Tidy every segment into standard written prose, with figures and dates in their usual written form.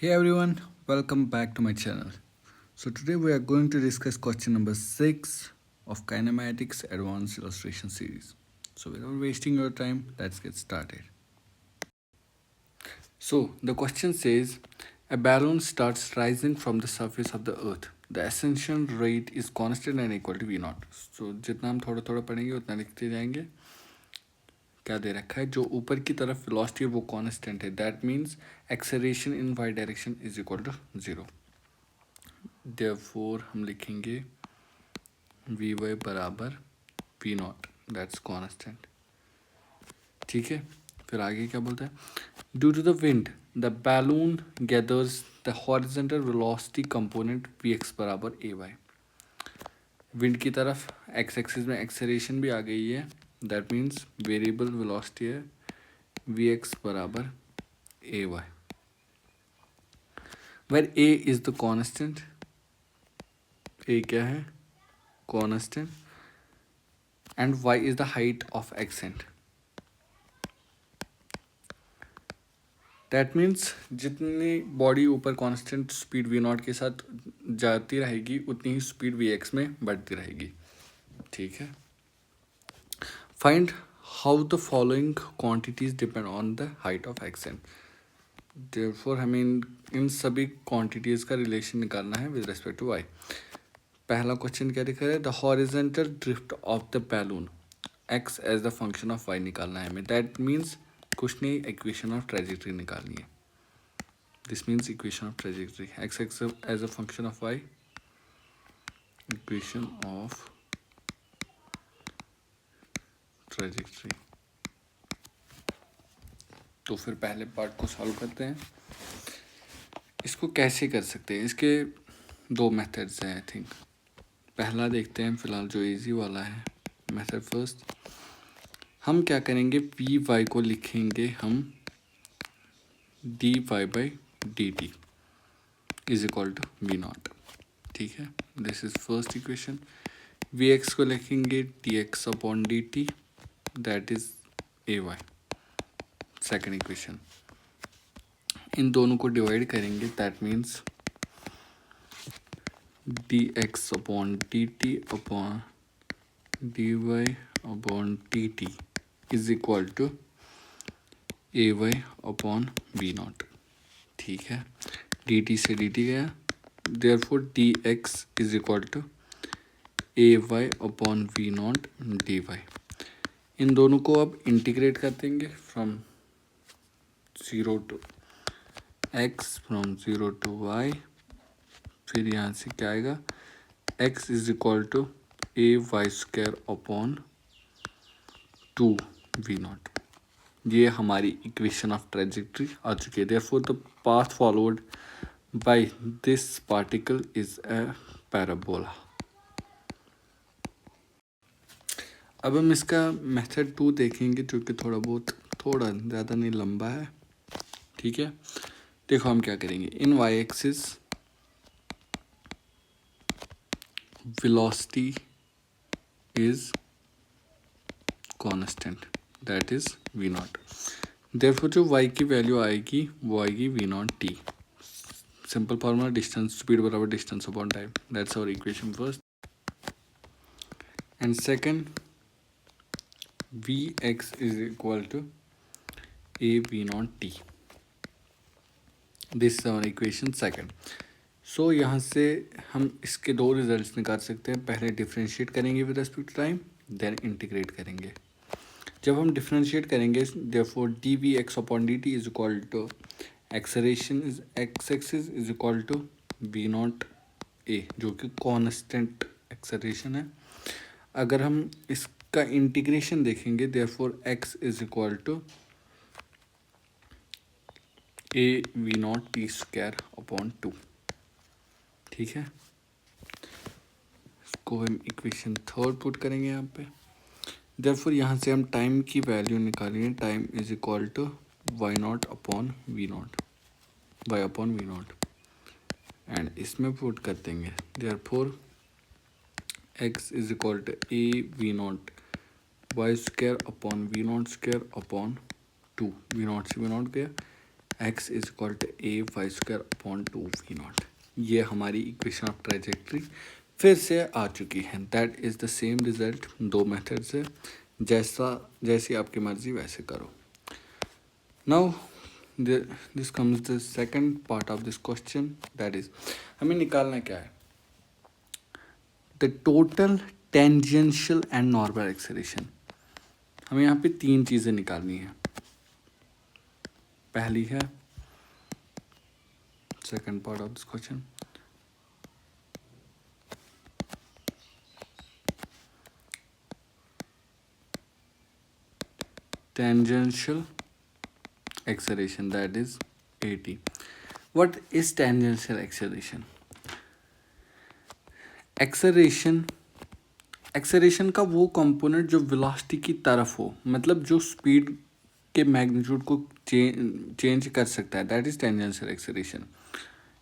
Hey everyone, welcome back to my channel. So today we are going to discuss question number 6 of Kinematics Advanced Illustration series. So without wasting your time, let's get started. So the question says a balloon starts rising from the surface of the earth. The ascension rate is constant and equal to v0. So जितना हम थोड़ा थोड़ा पढ़ेंगे उतना लिखते जाएंगे. क्या दे रखा है, जो ऊपर की तरफ वेलोसिटी है वो कांस्टेंट है. That means acceleration in Y direction is equal to 0. Therefore हम लिखेंगे वी वाई बराबर वी नॉट, दैट्स कांस्टेंट. ठीक है, फिर आगे क्या बोलता है, due to the wind the balloon gathers the horizontal velocity component V x बराबर ए वाई. विंड की तरफ एक्स एक्सिस में एक्सेलरेशन भी आ गई है, दैट मीन्स वेरिएबल वेलोसिटी है वी एक्स बराबर ए y, where a is the constant. A क्या है, constant, and y is the height of ascent. That means जितनी बॉडी ऊपर कांस्टेंट स्पीड v नॉट के साथ जाती रहेगी उतनी ही स्पीड vx में बढ़ती रहेगी. ठीक है, find how the following quantities depend on the height of ascent. Therefore हमें इन सभी क्वांटिटीज का रिलेशन निकालना है विद रिस्पेक्ट टू y. पहला क्वेश्चन क्या दिखा है, the horizontal drift of the balloon x as the function of y निकालना है हमें. दैट मीन्स कुछ नहीं, इक्वेशन ऑफ ट्रेजेक्ट्री निकालनी है. This means equation of trajectory, x as a function of y, equation of trajectory. तो फिर पहले पार्ट को सॉल्व करते हैं. इसको कैसे कर सकते हैं, इसके दो मेथड्स हैं आई थिंक. पहला देखते हैं फिलहाल जो इजी वाला है. मेथड फर्स्ट, हम क्या करेंगे, वी वाई को लिखेंगे हम d y by D T is equal to we naught. ठीक है, this is first equation. V x को लिखेंगे d x upon D T, that is a y, second equation. इन दोनों को डिवाइड करेंगे, that means d x upon D t upon d y upon D T is equal to A Y upon we naught. ठीक है, d t से d t गया, therefore D x is equal to A Y upon we naught d y. इन दोनों को अब integrate कर देंगे from zero to x, from zero to y. फिर यहाँ से क्या आएगा, x is equal to A Y square upon two we naught. ये हमारी इक्वेशन ऑफ ट्रेजेक्ट्री आ चुकी है. Therefore the path followed by this particle is a parabola. अब हम इसका मेथड 2 देखेंगे जो कि थोड़ा ज़्यादा नहीं लंबा है. ठीक है, देखो हम क्या करेंगे, in y axis velocity is constant, that is v naught. therefore जो y की वैल्यू आएगी वो आएगी v naught t. Simple formula, distance speed बराबर distance upon time. That's our equation first. And second, v x is equal to a v naught t. This is our equation second. So यहाँ से हम इसके दो results निकाल सकते हैं. पहले डिफ्रेंशिएट करेंगे with respect to time, then integrate करेंगे. जब हम डिफ्रेंशिएट करेंगे, therefore D V X upon D T is equal to acceleration is X axis is equal to we naught A, जो कि कांस्टेंट एक्सेलरेशन है. अगर हम इसका इंटीग्रेशन देखेंगे, therefore X is equal to A V naught T square upon two. ठीक है, इसको हम इक्वेशन थर्ड पुट करेंगे यहाँ पे. देयरफॉर यहाँ से हम टाइम की वैल्यू निकालेंगे. Time is equal to Y naught upon we naught, Y upon we naught, and इसमें पुट कर देंगे. Therefore X is equal to A V naught Y square upon we naught square upon two. We naught से V naught गया, x is equal to A Y square upon 2v0। ये हमारी equation of trajectory फिर से आ चुकी है। That is the same result, दो method से, जैसी आपकी मर्जी वैसे करो। Now this comes the second part of this question, that is हमें निकालना क्या है, the total tangential and normal acceleration. हमें यहाँ पे तीन चीज़ें निकालनी है। पहली है second part of this question, tangential acceleration, that is AT. What is tangential acceleration? Acceleration का वो कंपोनेंट जो वेलोसिटी की तरफ हो, मतलब जो स्पीड के मैग्नीट्यूड को चेंज कर सकता है, that is tangential acceleration.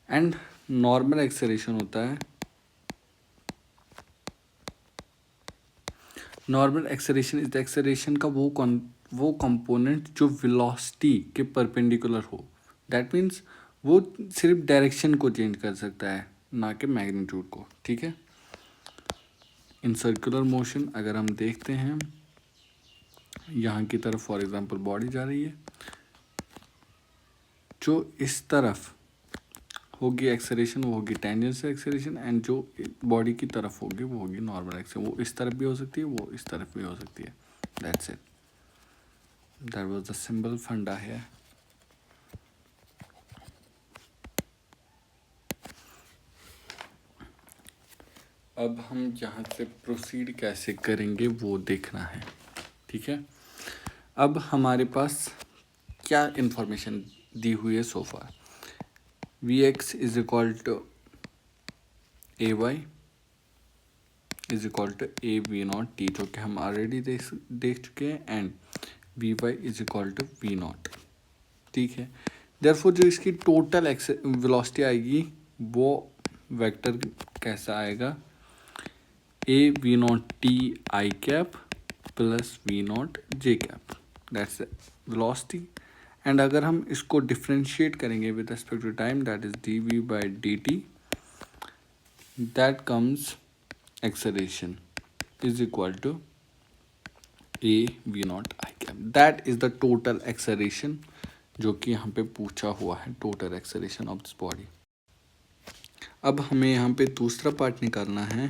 And normal acceleration होता है, normal acceleration is the acceleration का वो कंपोनेंट जो वेलोसिटी के परपेंडिकुलर हो। दैट मीन्स वो सिर्फ डायरेक्शन को चेंज कर सकता है, ना कि मैग्नीट्यूड को। ठीक है, इन सर्कुलर मोशन अगर हम देखते हैं, यहाँ की तरफ फॉर एग्जांपल बॉडी जा रही है, जो इस तरफ होगी एक्सेलरेशन वो होगी टेंजेंशियल एक्सेलरेशन, एंड जो बॉडी की तरफ होगी वो होगी नॉर्मल एक्सेलरेशन। वो इस तरफ भी हो सकती है, वो इस तरफ भी हो सकती है। That's it, that was the simple फंडा है। अब हम यहाँ से प्रोसीड कैसे करेंगे वो देखना है। ठीक है, अब हमारे पास क्या इंफॉर्मेशन दी हुई है so far. V x is equal to A y is equal to A V naught t, जो कि हम ऑलरेडी देख चुके हैं, and v y is equal to we naught. ठीक है, देयरफॉर जो इसकी टोटल वेलोसिटी आएगी वो वेक्टर कैसा आएगा, A we naught T I cap plus we naught J cap, that's velocity. And अगर हम इसको डिफ्रेंशिएट करेंगे with respect to time, that is D V by D T, that comes acceleration is equal to a v naught I cap. That is the total acceleration जो कि यहाँ पे पूछा हुआ है, total acceleration of this body. अब हमें यहाँ पे दूसरा पार्ट निकालना है,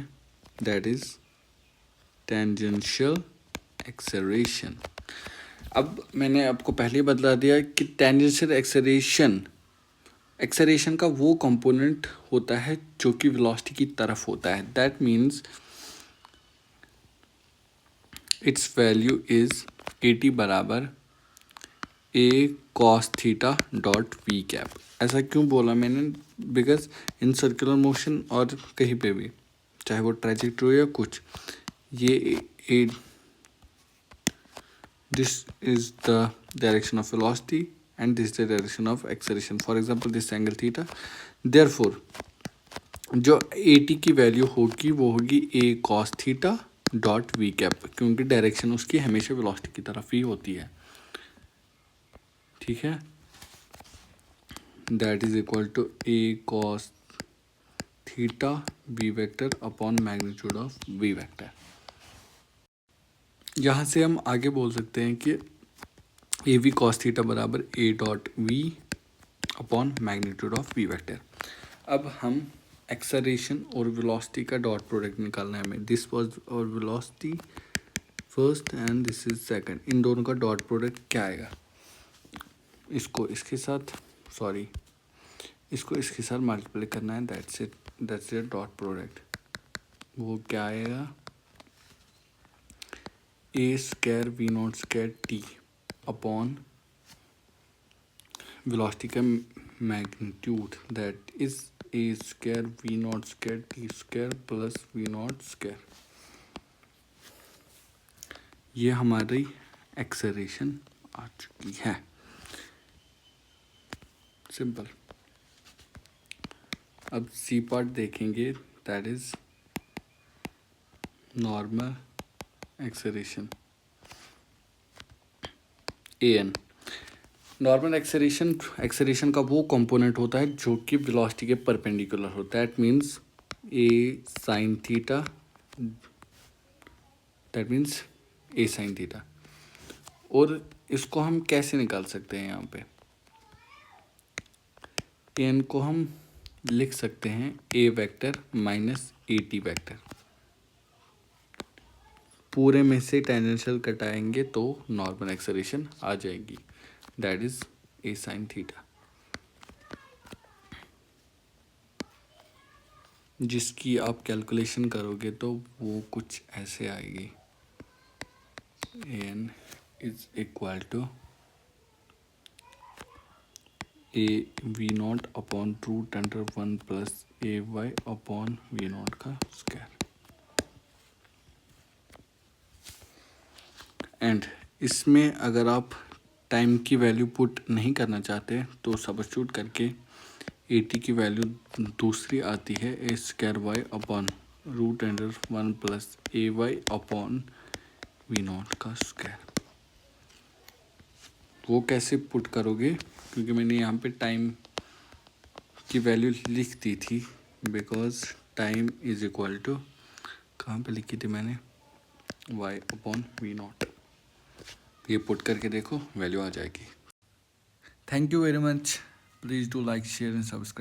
that is tangential acceleration. अब मैंने आपको पहले ही बतला दिया कि tangential acceleration का वो कंपोनेंट होता है जो कि वेलोसिटी की तरफ होता है। That means its value is a बराबर a cos theta dot we cap. ऐसा क्यों बोला मैंने, बिकॉज इन सर्कुलर मोशन और कहीं पे भी, चाहे वो ट्रैजेक्टरी हो या कुछ, ये this is the direction of velocity and this is the direction of acceleration. For example, this angle theta. Therefore, जो AT की वैल्यू होगी वो होगी a cos theta dot we cap, क्योंकि डायरेक्शन उसकी हमेशा वेलोसिटी की तरफ ही होती है। ठीक है, that is equal to a cos theta v vector upon magnitude of v vector. यहाँ से हम आगे बोल सकते हैं कि ए वी कॉस थीटा बराबर A dot V upon magnitude of V vector. अब हम एक्सेलरेशन और वेलोसिटी का डॉट प्रोडक्ट निकालना है हमें। This was our velocity first and this is second, इन दोनों का डॉट प्रोडक्ट क्या आएगा, इसको इसके साथ, सॉरी इसको इसके साथ मल्टीप्लाई करना है, that's it, that's it dot product. वो क्या आएगा, a square v naught square t upon velocity का magnitude, that is a square v naught square t square plus we naught square. ये हमारी एक्सेलरेशन आ चुकी है, सिंपल। अब सी पार्ट देखेंगे, that is normal acceleration a n. Normal acceleration का वो कंपोनेंट होता है जो कि वेलोसिटी के परपेंडिकुलर होता है। That means A sine theta. और इसको हम कैसे निकाल सकते हैं? यहाँ पे एन को हम लिख सकते हैं a vector minus a t vector. पूरे में से टेंजेंशियल कटाएंगे तो नॉर्मल एक्सेलरेशन आ जाएगी, that is A sine theta, जिसकी आप कैलकुलेशन करोगे तो वो कुछ ऐसे आएगी। N is equal to A V naught upon root under 1 plus A Y upon we naught का स्क्वायर। एंड इसमें अगर आप टाइम की वैल्यू पुट नहीं करना चाहते तो सब्स्टिट्यूट करके ए टी की वैल्यू दूसरी आती है a square y upon root under 1 plus A Y upon we naught का स्क्वायर। वो कैसे पुट करोगे? क्योंकि मैंने यहाँ पे टाइम की वैल्यू लिख दी थी, because time is equal to, कहाँ पे लिखी थी मैंने, y अपॉन वी नॉट। ये पुट करके देखो, वैल्यू आ जाएगी। Thank you very much. Please do like share and subscribe.